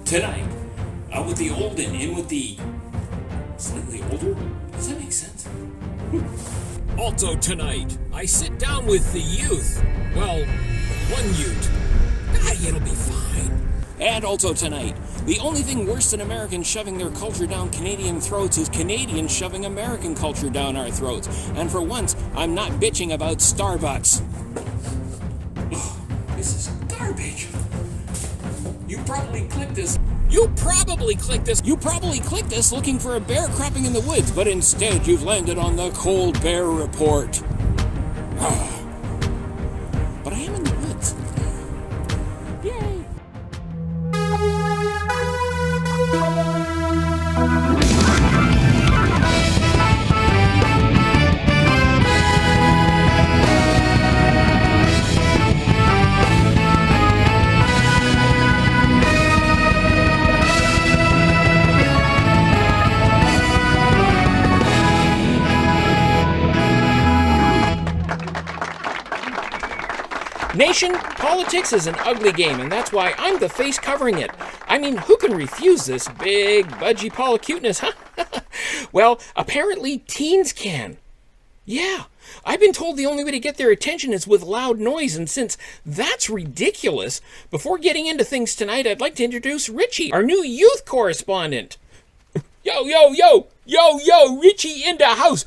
Tonight, out with the old and in with the slightly older? Does that make sense? Also tonight, I sit down with the youth. Well, one Yout. It'll be fine. And also tonight, the only thing worse than Americans shoving their culture down Canadian throats is Canadians shoving American culture down our throats. And for once, I'm not bitching about Starbucks. Oh, this is garbage. You probably clicked this looking for a bear crapping in the woods, but instead you've landed on the Cold Bear Report. But I am in the woods. Yay! Nation, politics is an ugly game, and that's why I'm the face covering it. I mean, who can refuse this big, budgy Paula cuteness, huh? Well, apparently teens can. Yeah, I've been told the only way to get their attention is with loud noise, and since that's ridiculous, before getting into things tonight, I'd like to introduce Ritchie, our new Yout Correspondent. Yo, Ritchie in the house.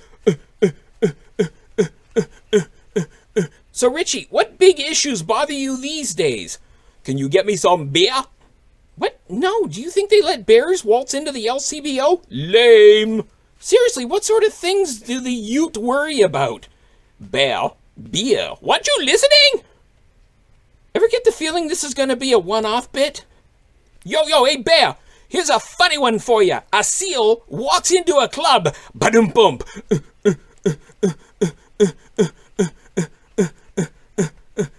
So, Ritchie, what big issues bother you these days? Can you get me some beer? What? No, do you think they let bears waltz into the LCBO? Lame. Seriously, what sort of things do the Yout worry about? Bear, beer. What, you listening? Ever get the feeling this is going to be a one-off bit? Yo, hey, Bear, here's a funny one for you. A seal walks into a club. Ba-dum-bump.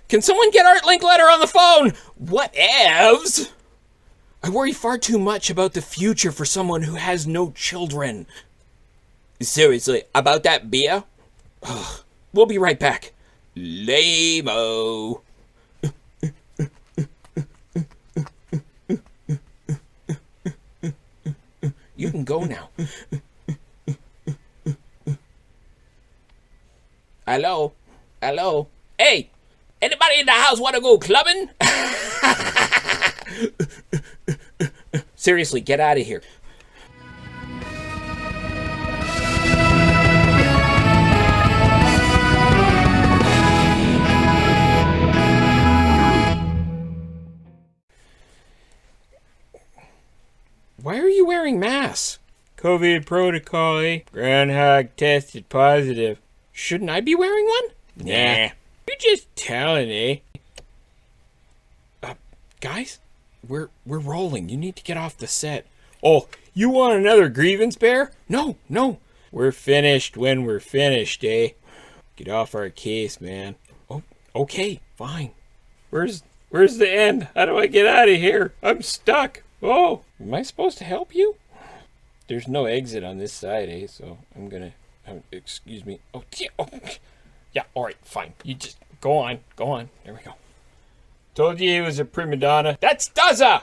Can someone get Art Linkletter on the phone? Whatevs? I worry far too much about the future for someone who has no children. Seriously, about that beer? Ugh. We'll be right back. Lame-o. You can go now. Hello? Hey! Anybody in the house want to go clubbing? Seriously, get out of here. Why are you wearing masks? COVID protocol, eh? Groundhog tested positive. Shouldn't I be wearing one? Nah. You're just telling, eh? Guys, we're rolling. You need to get off the set. Oh, you want another grievance, Bear? No. We're finished when we're finished, eh? Get off our case, man. Oh, okay, fine. Where's the end? How do I get out of here? I'm stuck. Oh, am I supposed to help you? There's no exit on this side, eh? So I'm gonna... excuse me. Oh, yeah, all right, fine. You just go on. There we go. Told you he was a prima donna. That's Duza!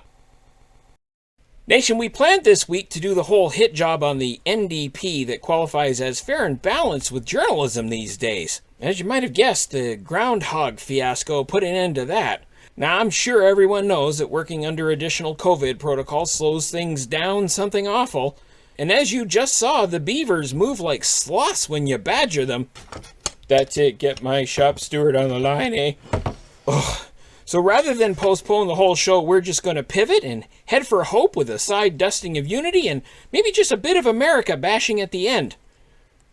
Nation, we planned this week to do the whole hit job on the NDP that qualifies as fair and balanced with journalism these days. As you might have guessed, the groundhog fiasco put an end to that. Now, I'm sure everyone knows that working under additional COVID protocols slows things down something awful. And as you just saw, the Beavers move like sloths when you badger them. That's it, get my shop steward on the line, eh? Ugh. So rather than postpone the whole show, we're just going to pivot and head for hope with a side dusting of unity and maybe just a bit of America bashing at the end.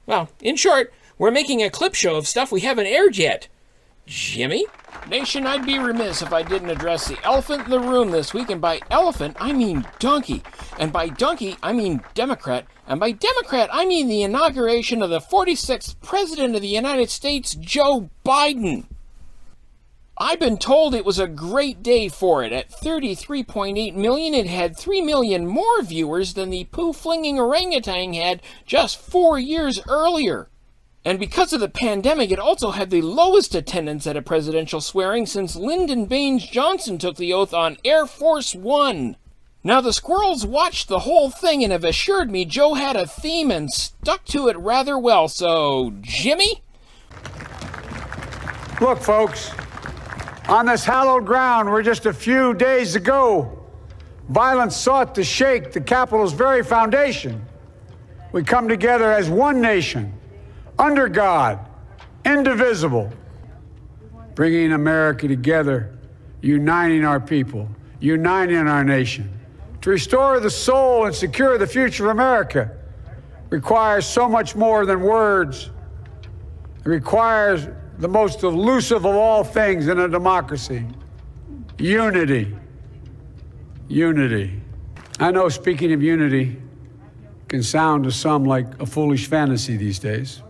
Well, in short, we're making a clip show of stuff we haven't aired yet. Jimmy? Nation, I'd be remiss if I didn't address the elephant in the room this week, and by elephant, I mean donkey. And by donkey, I mean Democrat. And by Democrat, I mean the inauguration of the 46th President of the United States, Joe Biden. I've been told it was a great day for it. At 33.8 million, it had 3 million more viewers than the poo-flinging orangutan had just 4 years earlier. And because of the pandemic, it also had the lowest attendance at a presidential swearing since Lyndon Baines Johnson took the oath on Air Force One. Now, the squirrels watched the whole thing and have assured me Joe had a theme and stuck to it rather well, so, Jimmy? Look, folks, on this hallowed ground where just a few days ago violence sought to shake the Capitol's very foundation, we come together as one nation, under God, indivisible, bringing America together, uniting our people, uniting our nation. To restore the soul and secure the future of America requires so much more than words. It requires the most elusive of all things in a democracy: unity. Unity. I know speaking of unity can sound to some like a foolish fantasy these days.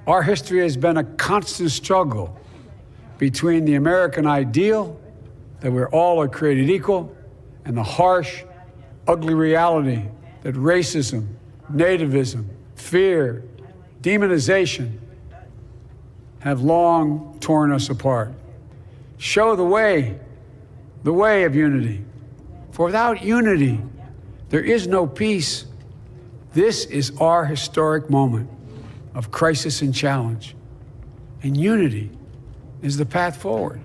Our history has been a constant struggle between the American ideal that we're all created equal and the harsh, ugly reality that racism, nativism, fear, demonization have long torn us apart. Show the way of unity. For without unity, there is no peace. This is our historic moment of crisis and challenge. And unity is the path forward.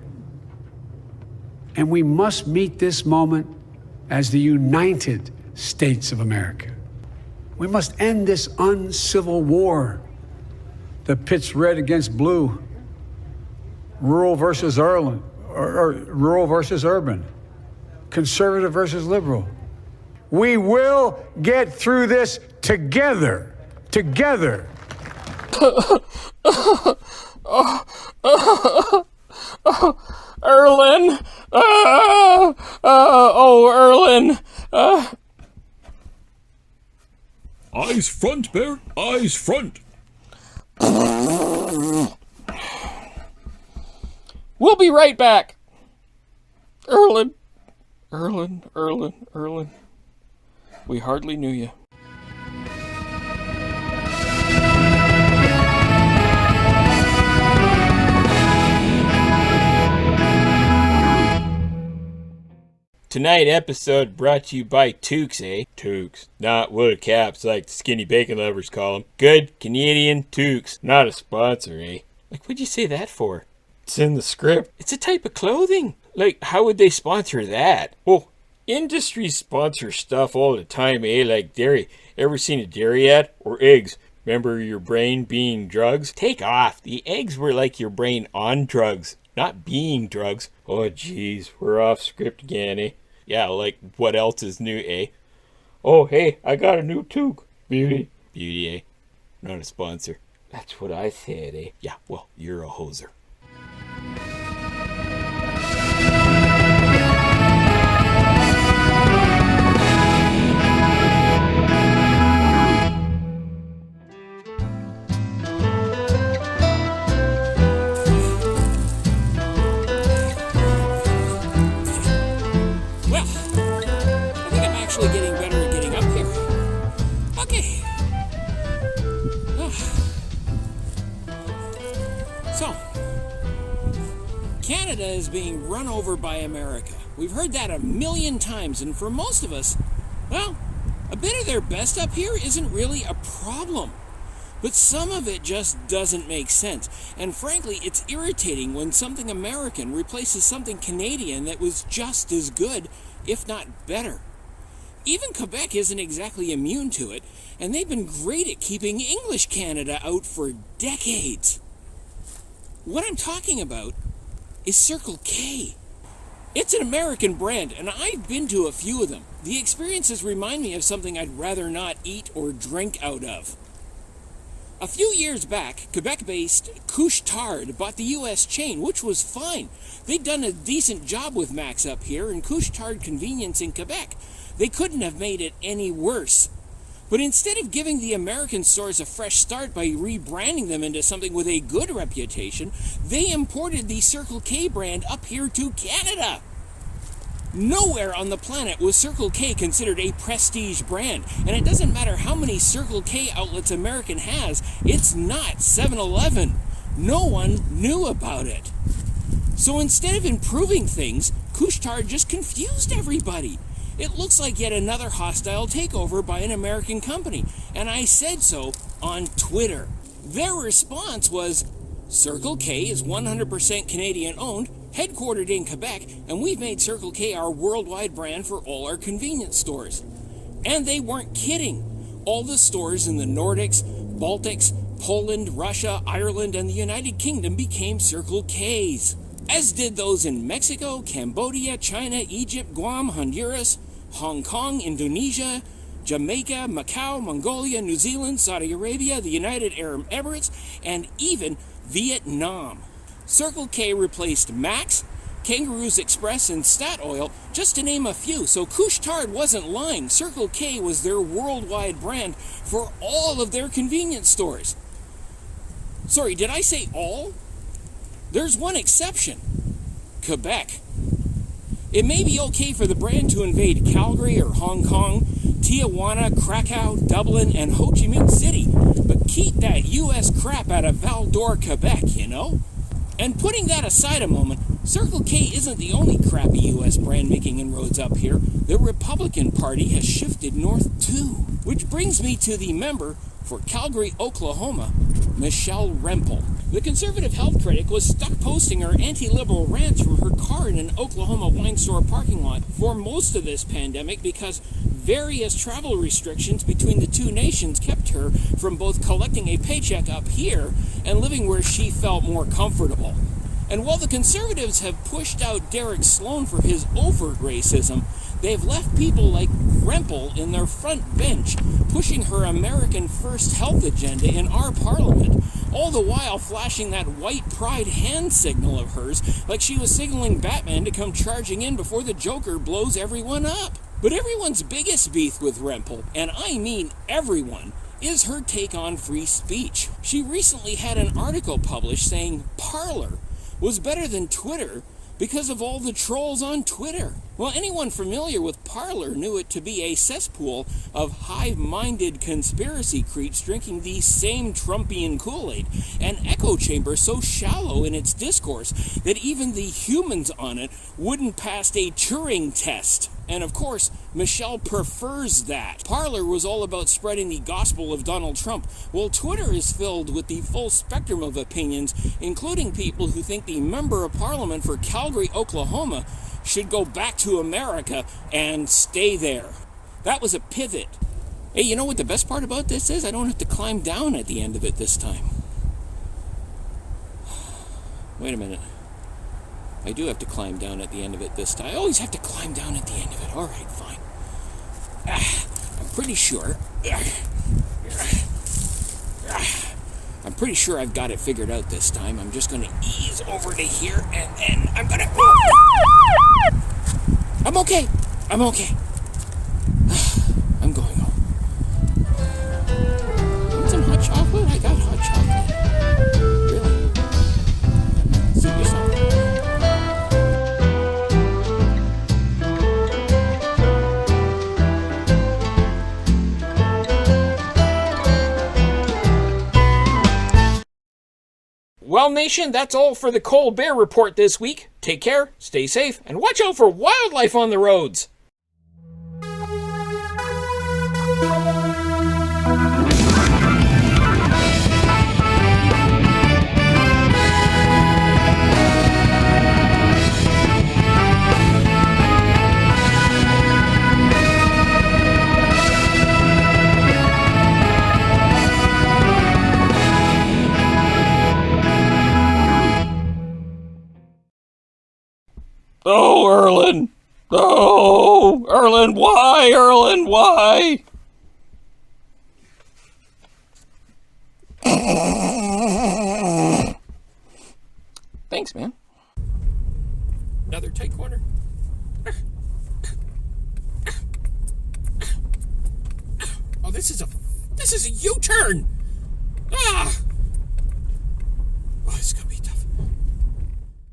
And we must meet this moment as the United States of America. We must end this uncivil war that pits red against blue, rural versus urban, conservative versus liberal. We will get through this together. Together. Erlen! Erlen! Eyes front, Bear! Eyes front! We'll be right back. Erlen. We hardly knew you. Tonight episode brought to you by Toques, eh? Toques. Not wood caps like the skinny bacon lovers call them. Good Canadian Toques. Not a sponsor, eh? Like, what'd you say that for? It's in the script. It's a type of clothing. Like, how would they sponsor that? Well, industries sponsor stuff all the time, eh? Like dairy. Ever seen a dairy ad? Or eggs. Remember your brain being drugs? Take off. The eggs were like your brain on drugs, not being drugs. Oh, jeez. We're off script again, eh? Yeah, like, what else is new, eh? Oh, hey, I got a new toque. Beauty, eh? Not a sponsor. That's what I said, eh? Yeah, well, you're a hoser. Getting better at getting up here. Okay. So, Canada is being run over by America. We've heard that a million times, and for most of us, well, a bit of their best up here isn't really a problem. But some of it just doesn't make sense. And frankly, it's irritating when something American replaces something Canadian that was just as good, if not better. Even Quebec isn't exactly immune to it, and they've been great at keeping English Canada out for decades. What I'm talking about is Circle K. It's an American brand, and I've been to a few of them. The experiences remind me of something I'd rather not eat or drink out of. A few years back, Quebec-based Couche-Tard bought the U.S. chain, which was fine. They'd done a decent job with Max up here, and Couche-Tard convenience in Quebec. They couldn't have made it any worse. But instead of giving the American stores a fresh start by rebranding them into something with a good reputation, they imported the Circle K brand up here to Canada. Nowhere on the planet was Circle K considered a prestige brand, and it doesn't matter how many Circle K outlets American has, it's not 7-Eleven. No one knew about it. So instead of improving things, Couche-Tard just confused everybody. It looks like yet another hostile takeover by an American company, and I said so on Twitter. Their response was, Circle K is 100% Canadian owned, headquartered in Quebec, and we've made Circle K our worldwide brand for all our convenience stores. And they weren't kidding. All the stores in the Nordics, Baltics, Poland, Russia, Ireland, and the United Kingdom became Circle K's, as did those in Mexico, Cambodia, China, Egypt, Guam, Honduras, Hong Kong, Indonesia, Jamaica, Macau, Mongolia, New Zealand, Saudi Arabia, the United Arab Emirates, and even Vietnam. Circle K replaced Max, Kangaroos Express, and Statoil, just to name a few. So Couche-Tard wasn't lying. Circle K was their worldwide brand for all of their convenience stores. Sorry, did I say all? There's one exception. Quebec. It may be okay for the brand to invade Calgary or Hong Kong, Tijuana, Krakow, Dublin, and Ho Chi Minh City, but keep that U.S. crap out of Val-d'Or, Quebec, you know? And putting that aside a moment, Circle K isn't the only crappy U.S. brand making inroads up here. The Republican Party has shifted north too. Which brings me to the member for Calgary, Oklahoma, Michelle Rempel. The conservative health critic was stuck posting her anti-liberal rants from her car in an Oklahoma wine store parking lot for most of this pandemic because various travel restrictions between the two nations kept her from both collecting a paycheck up here and living where she felt more comfortable. And while the Conservatives have pushed out Derek Sloan for his overt racism, they've left people like Rempel in their front bench, pushing her American First health agenda in our parliament, all the while flashing that white pride hand signal of hers like she was signaling Batman to come charging in before the Joker blows everyone up. But everyone's biggest beef with Rempel, and I mean everyone, is her take on free speech. She recently had an article published saying Parler was better than Twitter because of all the trolls on Twitter. Well, anyone familiar with Parler knew it to be a cesspool of hive-minded conspiracy creeps drinking the same Trumpian Kool-Aid, an echo chamber so shallow in its discourse that even the humans on it wouldn't pass a Turing test. And of course, Michelle prefers that. Parler was all about spreading the gospel of Donald Trump, while Twitter is filled with the full spectrum of opinions, including people who think the Member of Parliament for Calgary, Oklahoma, should go back to America and stay there. That was a pivot. Hey, you know what the best part about this is? I don't have to climb down at the end of it this time. Wait a minute. I do have to climb down at the end of it this time. I always have to climb down at the end of it. All right, fine. I'm pretty sure. I'm pretty sure I've got it figured out this time. I'm just going to ease over to here, and then I'm going to... I'm okay. I'm okay. I'm going home. Want some hot chocolate? I got hot chocolate. Really? See you soon. Well, nation, that's all for the Cold Bear Report this week. Take care, stay safe, and watch out for wildlife on the roads. Oh, Erlen! Oh, Erlen, why? Erlen, why? Thanks, man. Another tight corner. Oh, this is a U-turn. Ah!